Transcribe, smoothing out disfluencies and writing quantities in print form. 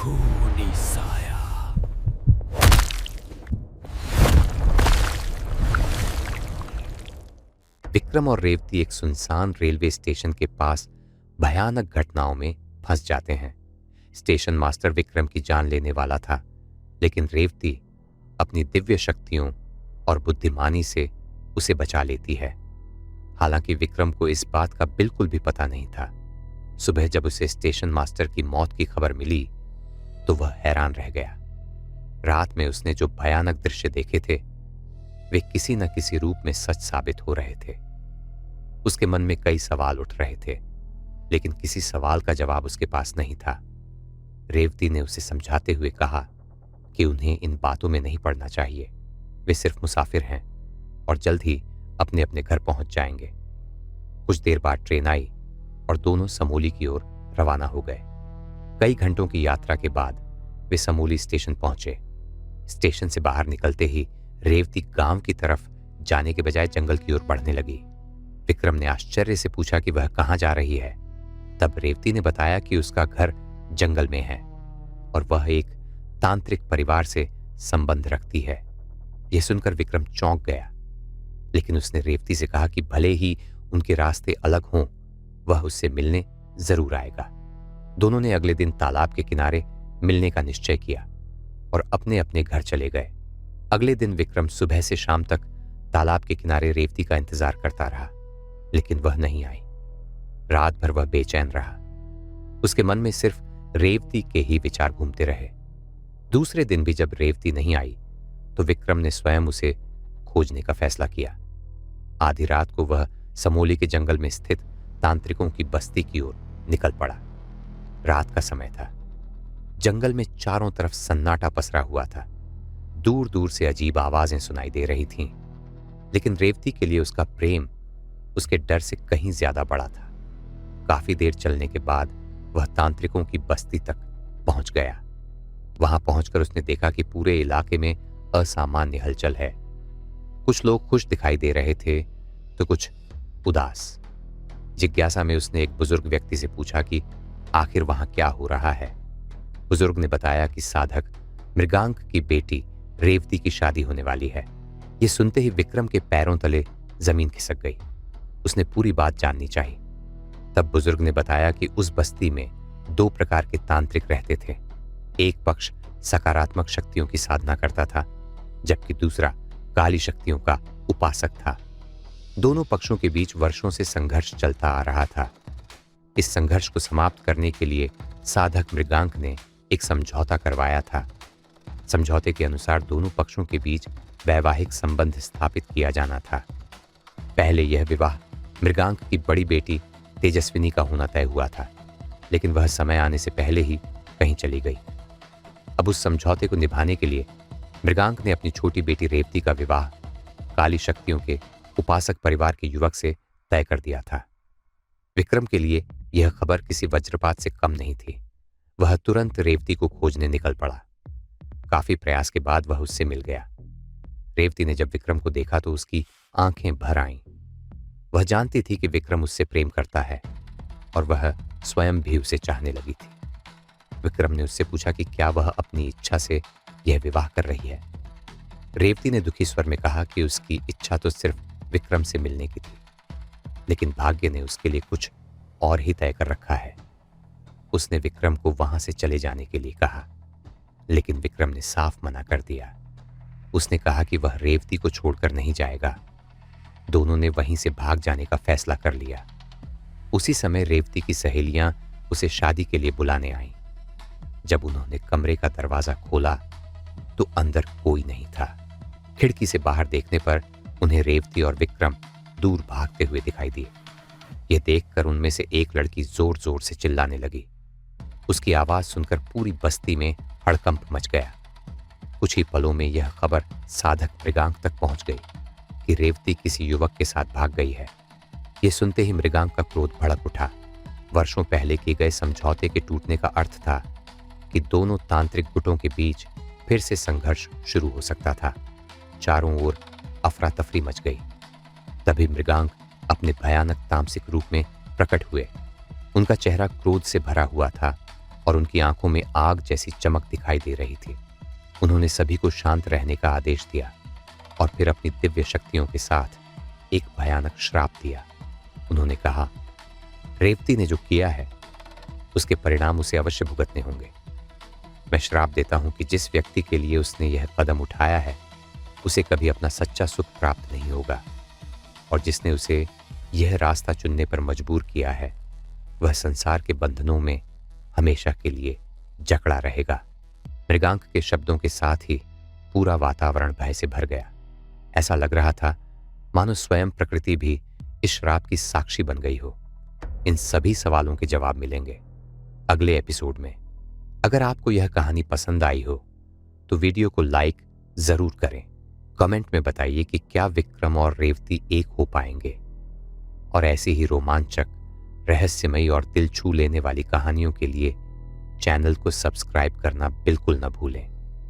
खूनी साया। विक्रम और रेवती एक सुनसान रेलवे स्टेशन के पास भयानक घटनाओं में फंस जाते हैं। स्टेशन मास्टर विक्रम की जान लेने वाला था, लेकिन रेवती अपनी दिव्य शक्तियों और बुद्धिमानी से उसे बचा लेती है। हालांकि विक्रम को इस बात का बिल्कुल भी पता नहीं था। सुबह जब उसे स्टेशन मास्टर की मौत की खबर मिली तो वह हैरान रह गया। रात में उसने जो भयानक दृश्य देखे थे वे किसी न किसी रूप में सच साबित हो रहे थे। उसके मन में कई सवाल उठ रहे थे, लेकिन किसी सवाल का जवाब उसके पास नहीं था। रेवती ने उसे समझाते हुए कहा कि उन्हें इन बातों में नहीं पड़ना चाहिए। वे सिर्फ मुसाफिर हैं और जल्द ही अपने अपने घर पहुंच जाएंगे। कुछ देर बाद ट्रेन आई और दोनों समोली की ओर रवाना हो गए। कई घंटों की यात्रा के बाद वे समोली स्टेशन पहुंचे। स्टेशन से बाहर निकलते ही रेवती गांव की तरफ जाने के बजाय जंगल की ओर बढ़ने लगी। विक्रम ने आश्चर्य से पूछा कि वह कहां जा रही है। तब रेवती ने बताया कि उसका घर जंगल में है और वह एक तांत्रिक परिवार से संबंध रखती है। यह सुनकर विक्रम चौंक गया, लेकिन उसने रेवती से कहा कि भले ही उनके रास्ते अलग हों, वह उससे मिलने जरूर आएगा। दोनों ने अगले दिन तालाब के किनारे मिलने का निश्चय किया और अपने अपने घर चले गए। अगले दिन विक्रम सुबह से शाम तक तालाब के किनारे रेवती का इंतजार करता रहा, लेकिन वह नहीं आई। रात भर वह बेचैन रहा। उसके मन में सिर्फ रेवती के ही विचार घूमते रहे। दूसरे दिन भी जब रेवती नहीं आई तो विक्रम ने स्वयं उसे खोजने का फैसला किया। आधी रात को वह समोली के जंगल में स्थित तांत्रिकों की बस्ती की ओर निकल पड़ा। रात का समय था। जंगल में चारों तरफ सन्नाटा पसरा हुआ था। दूर दूर से अजीब आवाजें सुनाई दे रही थीं, लेकिन रेवती के लिए उसका प्रेम उसके डर से कहीं ज्यादा बड़ा था। काफी देर चलने के बाद वह तांत्रिकों की बस्ती तक पहुंच गया। वहां पहुंचकर उसने देखा कि पूरे इलाके में असामान्य हलचल है। कुछ लोग खुश दिखाई दे रहे थे तो कुछ उदास। जिज्ञासा में उसने एक बुजुर्ग व्यक्ति से पूछा कि आखिर वहां क्या हो रहा है। बुजुर्ग ने बताया कि साधक मृगांक की बेटी रेवती की शादी होने वाली है। ये सुनते ही विक्रम के पैरों तले जमीन खिसक गई। उसने पूरी बात जाननी चाहिए। तब बुजुर्ग ने बताया कि उस बस्ती में दो प्रकार के तांत्रिक रहते थे। एक पक्ष सकारात्मक शक्तियों की साधना करता था, जबकि दूसरा काली शक्तियों का उपासक था। दोनों पक्षों के बीच वर्षों से संघर्ष चलता आ रहा था। इस संघर्ष को समाप्त करने के लिए साधक मृगांक ने एक समझौता करवाया था। समझौते के अनुसार दोनों पक्षों के बीच वैवाहिक संबंध स्थापित किया जाना था। पहले यह विवाह मृगांक की बड़ी बेटी तेजस्विनी का होना तय हुआ था, लेकिन वह समय आने से पहले ही कहीं चली गई। अब उस समझौते को निभाने के लिए मृगांक ने अपनी छोटी बेटी रेवती का विवाह काली शक्तियों के उपासक परिवार के युवक से तय कर दिया था। विक्रम के लिए यह खबर किसी वज्रपात से कम नहीं थी। वह तुरंत रेवती को खोजने निकल पड़ा। काफी प्रयास के बाद वह उससे मिल गया। रेवती ने जब विक्रम को देखा तो उसकी आंखें भर आईं। वह जानती थी कि विक्रम उससे प्रेम करता है और वह स्वयं भी उसे चाहने लगी थी। विक्रम ने उससे पूछा कि क्या वह अपनी इच्छा से यह विवाह कर रही है। रेवती ने दुखी स्वर में कहा कि उसकी इच्छा तो सिर्फ विक्रम से मिलने की थी, लेकिन भाग्य ने उसके लिए कुछ और ही तय कर रखा है। उसने विक्रम को वहां से चले जाने के लिए कहा, लेकिन विक्रम ने साफ मना कर दिया। उसने कहा कि वह रेवती को छोड़कर नहीं जाएगा। दोनों ने वहीं से भाग जाने का फैसला कर लिया। उसी समय रेवती की सहेलियां उसे शादी के लिए बुलाने आईं। जब उन्होंने कमरे का दरवाजा खोला तो अंदर कोई नहीं था। खिड़की से बाहर देखने पर उन्हें रेवती और विक्रम दूर भागते हुए दिखाई दिए। यह देखकर उनमें से एक लड़की जोर जोर से चिल्लाने लगी। उसकी आवाज सुनकर पूरी बस्ती में हड़कंप मच गया। कुछ ही पलों में यह खबर साधक मृगांक तक पहुंच गई कि रेवती किसी युवक के साथ भाग गई है। यह सुनते ही मृगांक का क्रोध भड़क उठा। वर्षों पहले किए गए समझौते के टूटने का अर्थ था कि दोनों तांत्रिक गुटों के बीच फिर से संघर्ष शुरू हो सकता था। चारों ओर अफरा तफरी मच गई। तभी मृगांक अपने भयानक तामसिक रूप में प्रकट हुए। उनका चेहरा क्रोध से भरा हुआ था और उनकी आंखों में आग जैसी चमक दिखाई दे रही थी। उन्होंने सभी को शांत रहने का आदेश दिया और फिर अपनी दिव्य शक्तियों के साथ एक भयानक श्राप दिया। उन्होंने कहा, रेवती ने जो किया है उसके परिणाम उसे अवश्य भुगतने होंगे। मैं श्राप देता हूं कि जिस व्यक्ति के लिए उसने यह कदम उठाया है उसे कभी अपना सच्चा सुख प्राप्त नहीं होगा, और जिसने उसे यह रास्ता चुनने पर मजबूर किया है वह संसार के बंधनों में हमेशा के लिए जकड़ा रहेगा। मृगांक के शब्दों के साथ ही पूरा वातावरण भय से भर गया। ऐसा लग रहा था मानो स्वयं प्रकृति भी इस श्राप की साक्षी बन गई हो। इन सभी सवालों के जवाब मिलेंगे अगले एपिसोड में। अगर आपको यह कहानी पसंद आई हो तो वीडियो को लाइक जरूर करें। कमेंट में बताइए कि क्या विक्रम और रेवती एक हो पाएंगे, और ऐसी ही रोमांचक, रहस्यमयी और दिल छू लेने वाली कहानियों के लिए चैनल को सब्सक्राइब करना बिल्कुल न भूलें।